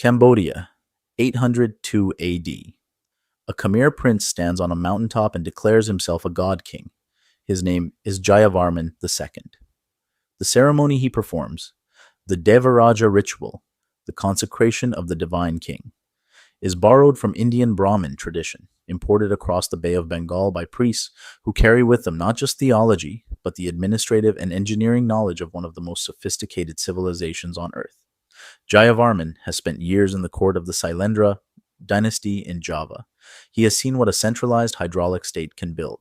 Cambodia, 802 AD. A Khmer prince stands on a mountaintop and declares himself a god king. His name is Jayavarman II. The ceremony he performs, the Devaraja ritual, the consecration of the divine king, is borrowed from Indian Brahmin tradition, imported across the Bay of Bengal by priests who carry with them not just theology, but the administrative and engineering knowledge of one of the most sophisticated civilizations on earth. Jayavarman has spent years in the court of the Sailendra dynasty in Java. He has seen what a centralized hydraulic state can build.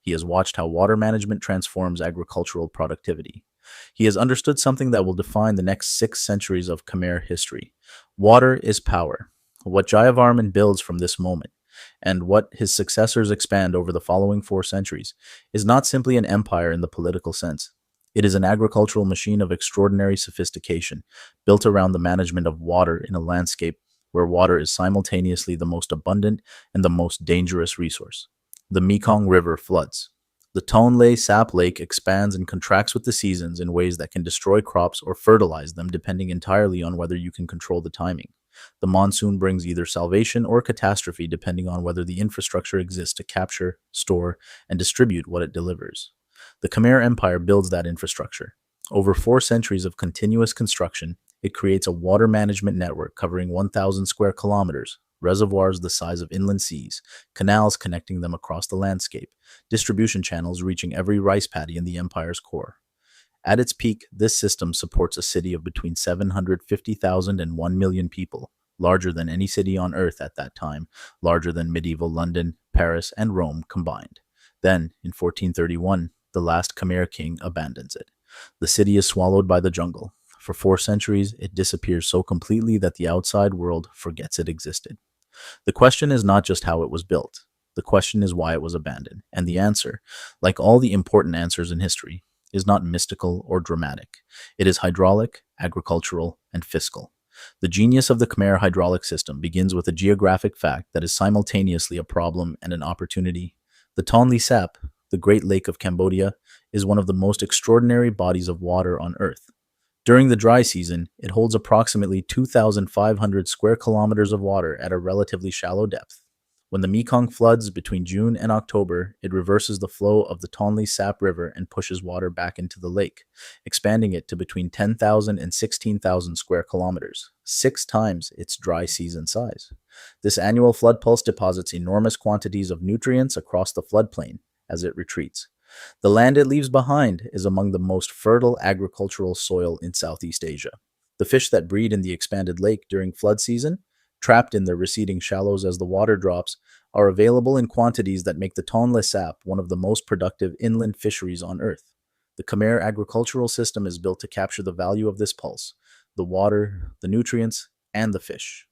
He has watched how water management transforms agricultural productivity. He has understood something that will define the next 6 centuries of Khmer history. Water is power. What Jayavarman builds from this moment, and what his successors expand over the following 4 centuries, is not simply an empire in the political sense. It is an agricultural machine of extraordinary sophistication, built around the management of water in a landscape where water is simultaneously the most abundant and the most dangerous resource. The Mekong River floods. The Tonle Sap Lake expands and contracts with the seasons in ways that can destroy crops or fertilize them depending entirely on whether you can control the timing. The monsoon brings either salvation or catastrophe depending on whether the infrastructure exists to capture, store, and distribute what it delivers. The Khmer Empire builds that infrastructure. Over 4 centuries of continuous construction, it creates a water management network covering 1,000 square kilometers, reservoirs the size of inland seas, canals connecting them across the landscape, distribution channels reaching every rice paddy in the empire's core. At its peak, this system supports a city of between 750,000 and 1 million people, larger than any city on earth at that time, larger than medieval London, Paris, and Rome combined. Then, in 1431, the last Khmer king abandons it. The city is swallowed by the jungle. For 4 centuries, it disappears so completely that the outside world forgets it existed. The question is not just how it was built. The question is why it was abandoned. And the answer, like all the important answers in history, is not mystical or dramatic. It is hydraulic, agricultural, and fiscal. The genius of the Khmer hydraulic system begins with a geographic fact that is simultaneously a problem and an opportunity. The Tonle Sap, the Great Lake of Cambodia, is one of the most extraordinary bodies of water on Earth. During the dry season, it holds approximately 2,500 square kilometers of water at a relatively shallow depth. When the Mekong floods between June and October, it reverses the flow of the Tonle Sap River and pushes water back into the lake, expanding it to between 10,000 and 16,000 square kilometers, 6 times its dry season size. This annual flood pulse deposits enormous quantities of nutrients across the floodplain as it retreats. The land it leaves behind is among the most fertile agricultural soil in Southeast Asia. The fish that breed in the expanded lake during flood season, trapped in the receding shallows as the water drops, are available in quantities that make the Tonle Sap one of the most productive inland fisheries on Earth. The Khmer agricultural system is built to capture the value of this pulse, the water, the nutrients, and the fish.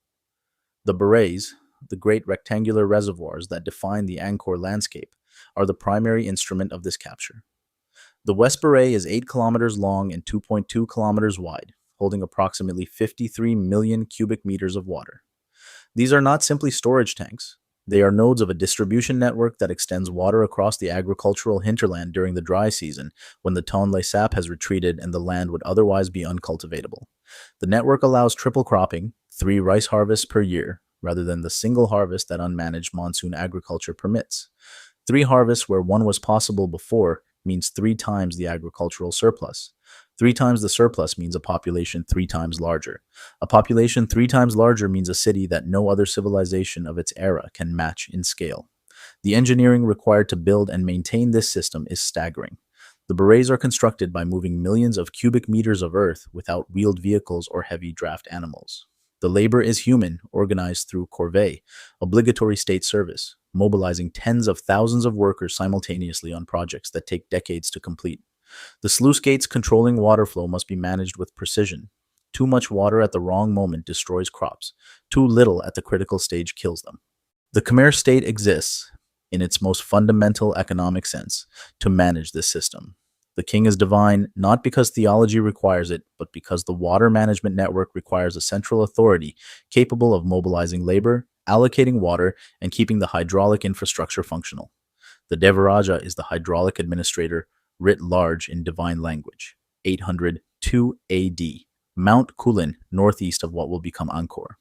The Barays, the great rectangular reservoirs that define the Angkor landscape, are the primary instrument of this capture. The West Baray is 8 kilometers long and 2.2 kilometers wide, holding approximately 53 million cubic meters of water. These are not simply storage tanks. They are nodes of a distribution network that extends water across the agricultural hinterland during the dry season when the Tonle Sap has retreated and the land would otherwise be uncultivatable. The network allows triple cropping, 3 rice harvests per year, rather than the single harvest that unmanaged monsoon agriculture permits. 3 harvests where 1 was possible before means 3 times the agricultural surplus. 3 times the surplus means a population 3 times larger. A population 3 times larger means a city that no other civilization of its era can match in scale. The engineering required to build and maintain this system is staggering. The Barays are constructed by moving millions of cubic meters of earth without wheeled vehicles or heavy draft animals. The labor is human, organized through corvée, obligatory state service, mobilizing tens of thousands of workers simultaneously on projects that take decades to complete. The sluice gates controlling water flow must be managed with precision. Too much water at the wrong moment destroys crops. Too little at the critical stage kills them. The Khmer state exists, in its most fundamental economic sense, to manage this system. The king is divine not because theology requires it, but because the water management network requires a central authority capable of mobilizing labor, allocating water, and keeping the hydraulic infrastructure functional. The Devaraja is the hydraulic administrator, writ large in divine language. 802 AD, Mount Kulin, northeast of what will become Angkor.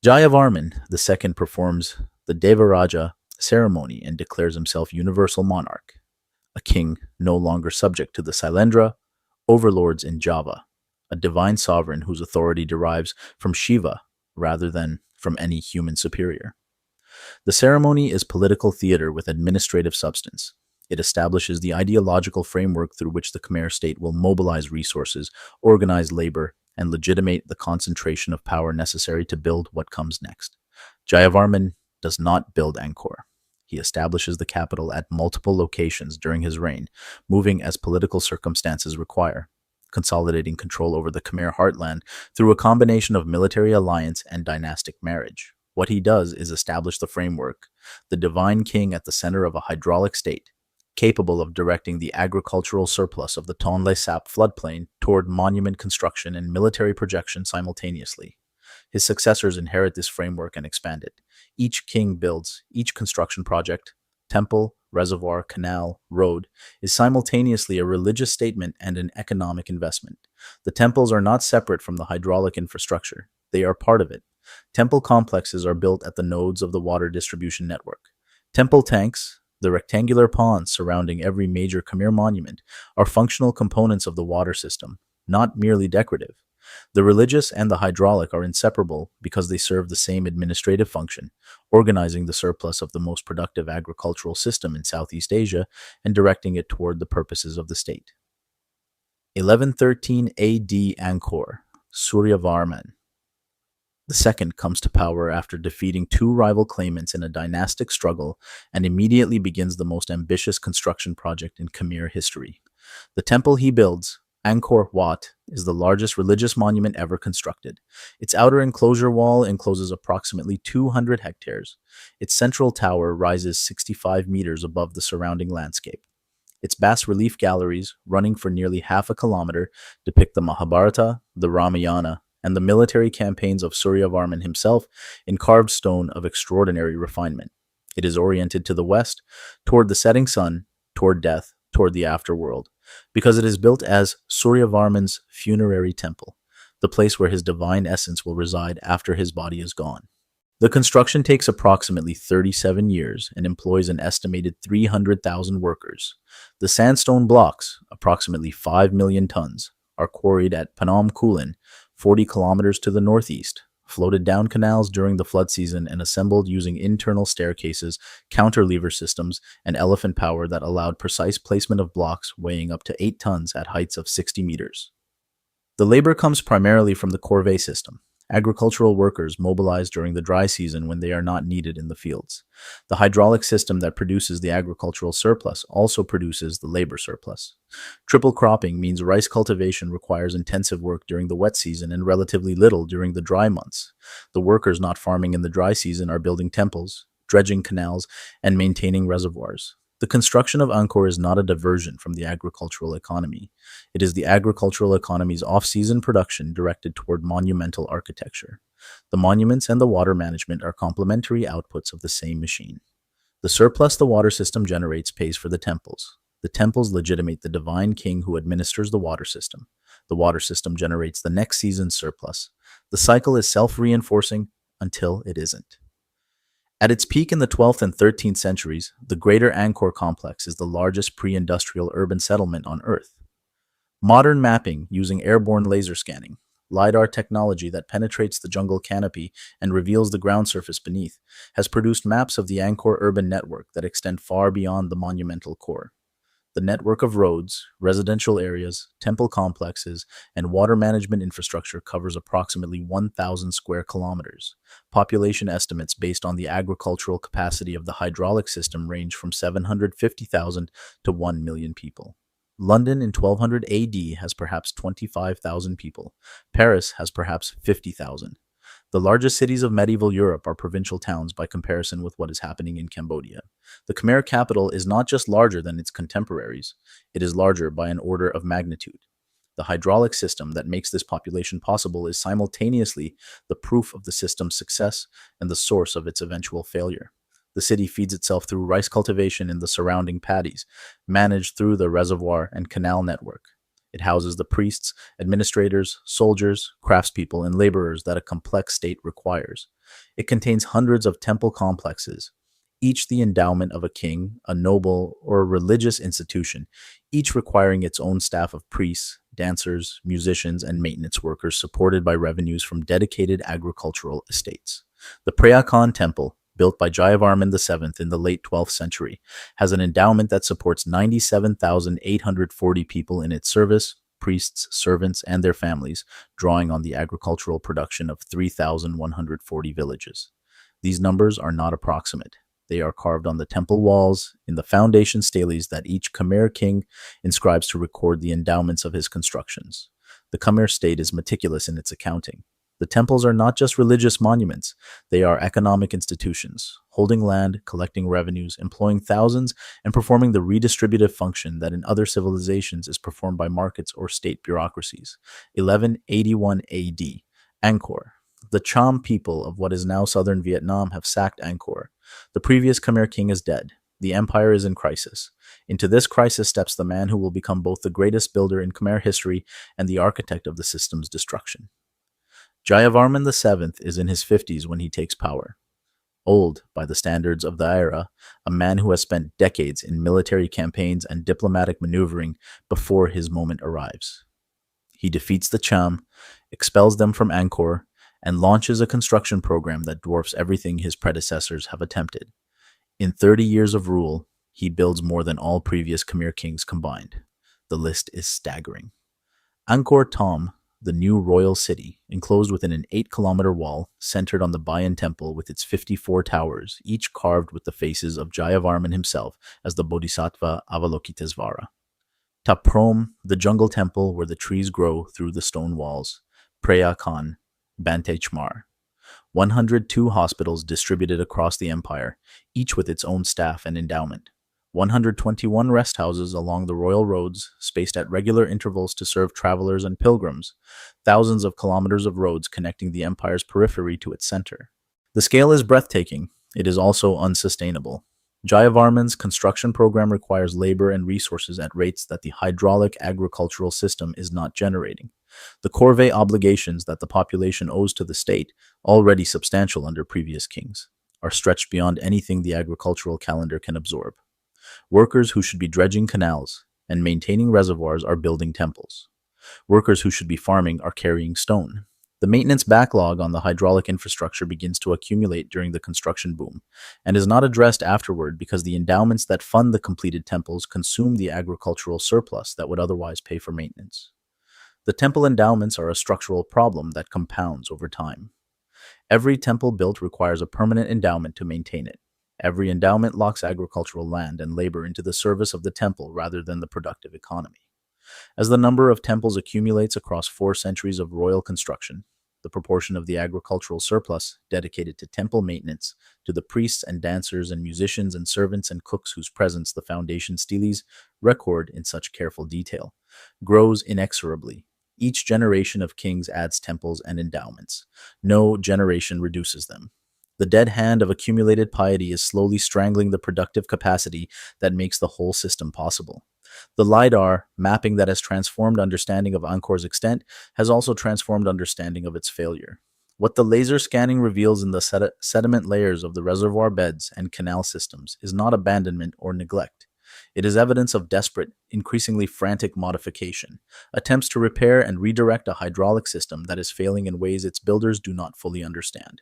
Jayavarman II performs the Devaraja ceremony and declares himself universal monarch, a king no longer subject to the Sailendra, overlords in Java, a divine sovereign whose authority derives from Shiva rather than from any human superior. The ceremony is political theater with administrative substance. It establishes the ideological framework through which the Khmer state will mobilize resources, organize labor, and legitimate the concentration of power necessary to build what comes next. Jayavarman does not build Angkor. He establishes the capital at multiple locations during his reign, moving as political circumstances require, consolidating control over the Khmer heartland through a combination of military alliance and dynastic marriage. What he does is establish the framework, the divine king at the center of a hydraulic state, capable of directing the agricultural surplus of the Tonle Sap floodplain toward monument construction and military projection simultaneously. His successors inherit this framework and expand it. Each king builds, each construction project, temple, reservoir, canal, road, is simultaneously a religious statement and an economic investment. The temples are not separate from the hydraulic infrastructure. They are part of it. Temple complexes are built at the nodes of the water distribution network. Temple tanks, the rectangular ponds surrounding every major Khmer monument, are functional components of the water system, not merely decorative. The religious and the hydraulic are inseparable because they serve the same administrative function, organizing the surplus of the most productive agricultural system in Southeast Asia and directing it toward the purposes of the state. 1113 AD Angkor, Suryavarman II comes to power after defeating two rival claimants in a dynastic struggle and immediately begins the most ambitious construction project in Khmer history. The temple he builds, Angkor Wat, is the largest religious monument ever constructed. Its outer enclosure wall encloses approximately 200 hectares. Its central tower rises 65 meters above the surrounding landscape. Its bas-relief galleries, running for nearly half a kilometer, depict the Mahabharata, the Ramayana, and the military campaigns of Suryavarman himself in carved stone of extraordinary refinement. It is oriented to the west, toward the setting sun, toward death, toward the afterworld, because it is built as Suryavarman's funerary temple, the place where his divine essence will reside after his body is gone. The construction takes approximately 37 years and employs an estimated 300,000 workers. The sandstone blocks, approximately 5 million tons, are quarried at Phnom Kulen, 40 kilometers to the northeast, floated down canals during the flood season, and assembled using internal staircases, counterlever systems, and elephant power that allowed precise placement of blocks weighing up to 8 tons at heights of 60 meters. The labor comes primarily from the corvée system, agricultural workers mobilized during the dry season when they are not needed in the fields. The hydraulic system that produces the agricultural surplus also produces the labor surplus. Triple cropping means rice cultivation requires intensive work during the wet season and relatively little during the dry months. The workers not farming in the dry season are building temples, dredging canals, and maintaining reservoirs. The construction of Angkor is not a diversion from the agricultural economy. It is the agricultural economy's off-season production directed toward monumental architecture. The monuments and the water management are complementary outputs of the same machine. The surplus the water system generates pays for the temples. The temples legitimate the divine king who administers the water system. The water system generates the next season's surplus. The cycle is self-reinforcing until it isn't. At its peak in the 12th and 13th centuries, the Greater Angkor complex is the largest pre-industrial urban settlement on Earth. Modern mapping using airborne laser scanning, LiDAR technology that penetrates the jungle canopy and reveals the ground surface beneath, has produced maps of the Angkor urban network that extend far beyond the monumental core. The network of roads, residential areas, temple complexes, and water management infrastructure covers approximately 1,000 square kilometers. Population estimates based on the agricultural capacity of the hydraulic system range from 750,000 to 1 million people. London in 1200 AD has perhaps 25,000 people. Paris has perhaps 50,000. The largest cities of medieval Europe are provincial towns by comparison with what is happening in Cambodia. The Khmer capital is not just larger than its contemporaries, it is larger by an order of magnitude. The hydraulic system that makes this population possible is simultaneously the proof of the system's success and the source of its eventual failure. The city feeds itself through rice cultivation in the surrounding paddies, managed through the reservoir and canal network. It houses the priests, administrators, soldiers, craftspeople, and laborers that a complex state requires. It contains hundreds of temple complexes, each the endowment of a king, a noble, or a religious institution, each requiring its own staff of priests, dancers, musicians, and maintenance workers supported by revenues from dedicated agricultural estates. The Prayakan Temple, built by Jayavarman VII in the late 12th century, has an endowment that supports 97,840 people in its service, priests, servants, and their families, drawing on the agricultural production of 3,140 villages. These numbers are not approximate. They are carved on the temple walls, in the foundation steles that each Khmer king inscribes to record the endowments of his constructions. The Khmer state is meticulous in its accounting. The temples are not just religious monuments, they are economic institutions, holding land, collecting revenues, employing thousands, and performing the redistributive function that in other civilizations is performed by markets or state bureaucracies. 1181 AD. Angkor. The Cham people of what is now southern Vietnam have sacked Angkor. The previous Khmer king is dead. The empire is in crisis. Into this crisis steps the man who will become both the greatest builder in Khmer history and the architect of the system's destruction. Jayavarman VII is in his 50s when he takes power. Old by the standards of the era, a man who has spent decades in military campaigns and diplomatic maneuvering before his moment arrives. He defeats the Cham, expels them from Angkor, and launches a construction program that dwarfs everything his predecessors have attempted. In 30 years of rule, he builds more than all previous Khmer kings combined. The list is staggering. Angkor Thom, the new royal city, enclosed within an 8-kilometer wall, centered on the Bayan temple with its 54 towers, each carved with the faces of Jayavarman himself as the Bodhisattva Avalokitesvara. Taprom, the jungle temple where the trees grow through the stone walls. Preah Khan, Bante Chmar. 102 hospitals distributed across the empire, each with its own staff and endowment. 121 rest houses along the royal roads, spaced at regular intervals to serve travelers and pilgrims. Thousands of kilometers of roads connecting the empire's periphery to its center. The scale is breathtaking. It is also unsustainable. Jayavarman's construction program requires labor and resources at rates that the hydraulic agricultural system is not generating. The corvée obligations that the population owes to the state, already substantial under previous kings, are stretched beyond anything the agricultural calendar can absorb. Workers who should be dredging canals and maintaining reservoirs are building temples. Workers who should be farming are carrying stone. The maintenance backlog on the hydraulic infrastructure begins to accumulate during the construction boom, and is not addressed afterward because the endowments that fund the completed temples consume the agricultural surplus that would otherwise pay for maintenance. The temple endowments are a structural problem that compounds over time. Every temple built requires a permanent endowment to maintain it. Every endowment locks agricultural land and labor into the service of the temple rather than the productive economy. As the number of temples accumulates across 4 centuries of royal construction, the proportion of the agricultural surplus dedicated to temple maintenance, to the priests and dancers and musicians and servants and cooks whose presence the foundation steles record in such careful detail, grows inexorably. Each generation of kings adds temples and endowments. No generation reduces them. The dead hand of accumulated piety is slowly strangling the productive capacity that makes the whole system possible. The LiDAR, mapping that has transformed understanding of Angkor's extent, has also transformed understanding of its failure. What the laser scanning reveals in the sediment layers of the reservoir beds and canal systems is not abandonment or neglect. It is evidence of desperate, increasingly frantic modification, attempts to repair and redirect a hydraulic system that is failing in ways its builders do not fully understand.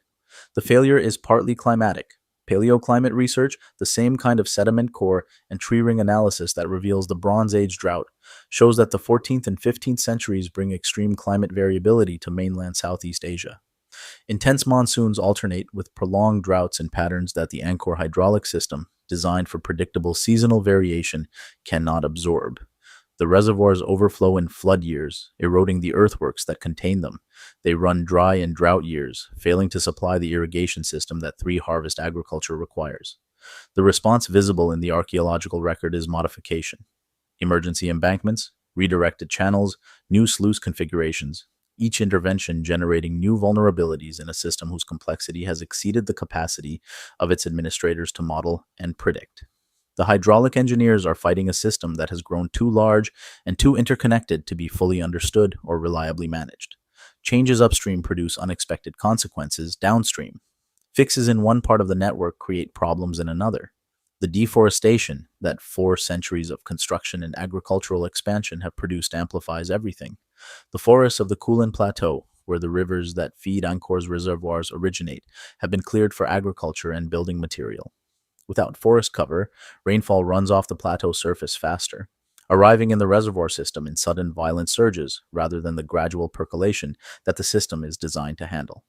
The failure is partly climatic. Paleoclimate research, the same kind of sediment core and tree ring analysis that reveals the Bronze Age drought, shows that the 14th and 15th centuries bring extreme climate variability to mainland Southeast Asia. Intense monsoons alternate with prolonged droughts in patterns that the Angkor hydraulic system, designed for predictable seasonal variation, cannot absorb. The reservoirs overflow in flood years, eroding the earthworks that contain them. They run dry in drought years, failing to supply the irrigation system that 3-harvest agriculture requires. The response visible in the archaeological record is modification. Emergency embankments, redirected channels, new sluice configurations, each intervention generating new vulnerabilities in a system whose complexity has exceeded the capacity of its administrators to model and predict. The hydraulic engineers are fighting a system that has grown too large and too interconnected to be fully understood or reliably managed. Changes upstream produce unexpected consequences downstream. Fixes in one part of the network create problems in another. The deforestation that 4 centuries of construction and agricultural expansion have produced amplifies everything. The forests of the Kulin Plateau, where the rivers that feed Angkor's reservoirs originate, have been cleared for agriculture and building material. Without forest cover, rainfall runs off the plateau surface faster, arriving in the reservoir system in sudden violent surges rather than the gradual percolation that the system is designed to handle.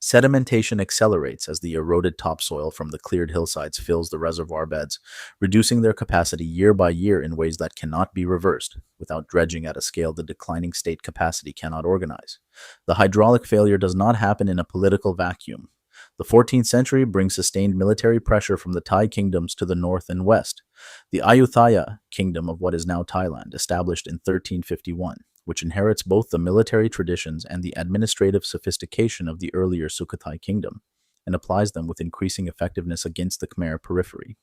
Sedimentation accelerates as the eroded topsoil from the cleared hillsides fills the reservoir beds, reducing their capacity year by year in ways that cannot be reversed, without dredging at a scale the declining state capacity cannot organize. The hydraulic failure does not happen in a political vacuum. The 14th century brings sustained military pressure from the Thai kingdoms to the north and west. The Ayutthaya kingdom of what is now Thailand, established in 1351, which inherits both the military traditions and the administrative sophistication of the earlier Sukhothai kingdom, and applies them with increasing effectiveness against the Khmer periphery.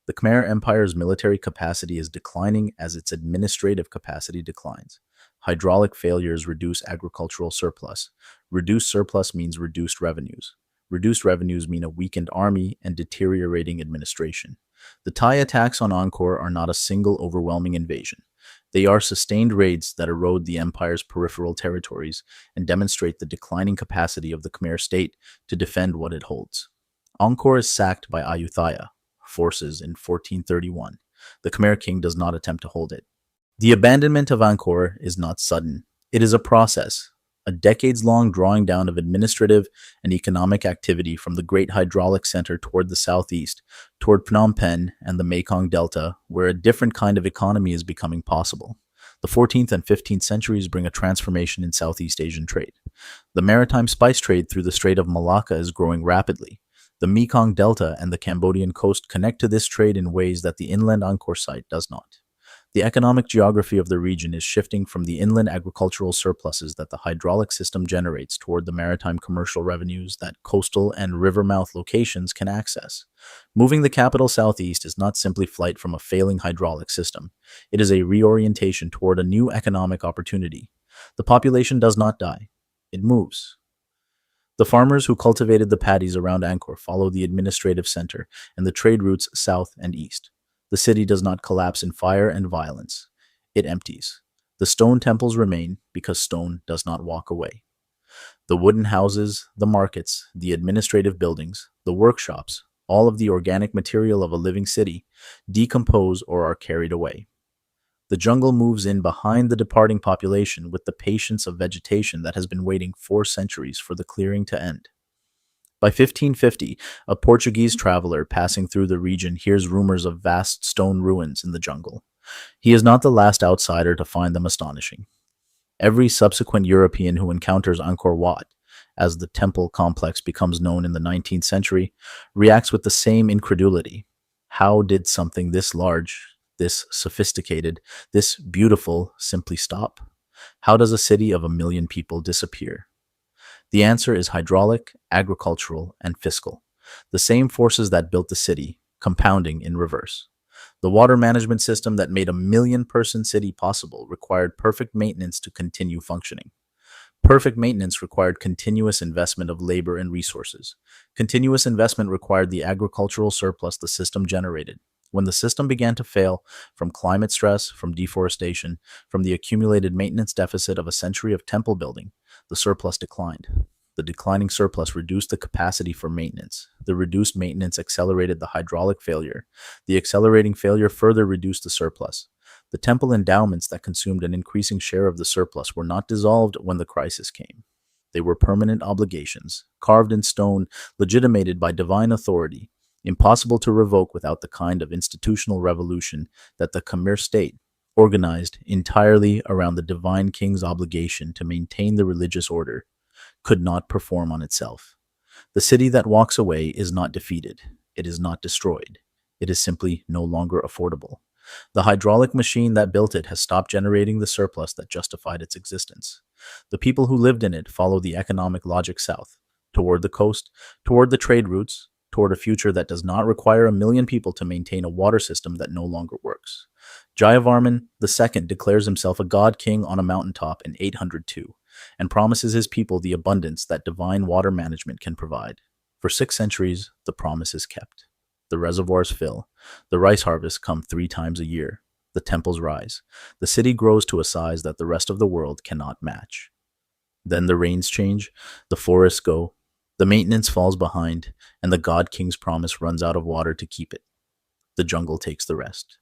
The Khmer Empire's military capacity is declining as its administrative capacity declines. Hydraulic failures reduce agricultural surplus. Reduced surplus means reduced revenues. Reduced revenues mean a weakened army and deteriorating administration. The Thai attacks on Angkor are not a single overwhelming invasion. They are sustained raids that erode the empire's peripheral territories and demonstrate the declining capacity of the Khmer state to defend what it holds. Angkor is sacked by Ayutthaya forces in 1431. The Khmer king does not attempt to hold it. The abandonment of Angkor is not sudden. It is a process, a decades-long drawing down of administrative and economic activity from the great hydraulic center toward the southeast, toward Phnom Penh and the Mekong Delta, where a different kind of economy is becoming possible. The 14th and 15th centuries bring a transformation in Southeast Asian trade. The maritime spice trade through the Strait of Malacca is growing rapidly. The Mekong Delta and the Cambodian coast connect to this trade in ways that the inland Angkor site does not. The economic geography of the region is shifting from the inland agricultural surpluses that the hydraulic system generates toward the maritime commercial revenues that coastal and river mouth locations can access. Moving the capital southeast is not simply flight from a failing hydraulic system. It is a reorientation toward a new economic opportunity. The population does not die. It moves. The farmers who cultivated the paddies around Angkor follow the administrative center and the trade routes south and east. The city does not collapse in fire and violence. It empties. The stone temples remain because stone does not walk away. The wooden houses, the markets, the administrative buildings, the workshops, all of the organic material of a living city, decompose or are carried away. The jungle moves in behind the departing population with the patience of vegetation that has been waiting 4 centuries for the clearing to end. By 1550, a Portuguese traveler passing through the region hears rumors of vast stone ruins in the jungle. He is not the last outsider to find them astonishing. Every subsequent European who encounters Angkor Wat, as the temple complex becomes known in the 19th century, reacts with the same incredulity. How did something this large, this sophisticated, this beautiful simply stop? How does a city of 1 million people disappear? The answer is hydraulic, agricultural, and fiscal. The same forces that built the city, compounding in reverse. The water management system that made a 1 million-person city possible required perfect maintenance to continue functioning. Perfect maintenance required continuous investment of labor and resources. Continuous investment required the agricultural surplus the system generated. When the system began to fail, from climate stress, from deforestation, from the accumulated maintenance deficit of a century of temple building, the surplus declined. The declining surplus reduced the capacity for maintenance. The reduced maintenance accelerated the hydraulic failure. The accelerating failure further reduced the surplus. The temple endowments that consumed an increasing share of the surplus were not dissolved when the crisis came. They were permanent obligations, carved in stone, legitimated by divine authority, impossible to revoke without the kind of institutional revolution that the Khmer state, organized entirely around the divine king's obligation to maintain the religious order, could not perform on itself. The city that walks away is not defeated. It is not destroyed. It is simply no longer affordable. The hydraulic machine that built it has stopped generating the surplus that justified its existence. The people who lived in it follow the economic logic south, toward the coast, toward the trade routes, toward a future that does not require 1 million people to maintain a water system that no longer works. Jayavarman II declares himself a god king on a mountaintop in 802 and promises his people the abundance that divine water management can provide. For 6 centuries, the promise is kept. The reservoirs fill. The rice harvests come 3 times a year. The temples rise. The city grows to a size that the rest of the world cannot match. Then the rains change, the forests go, the maintenance falls behind, and the god king's promise runs out of water to keep it. The jungle takes the rest.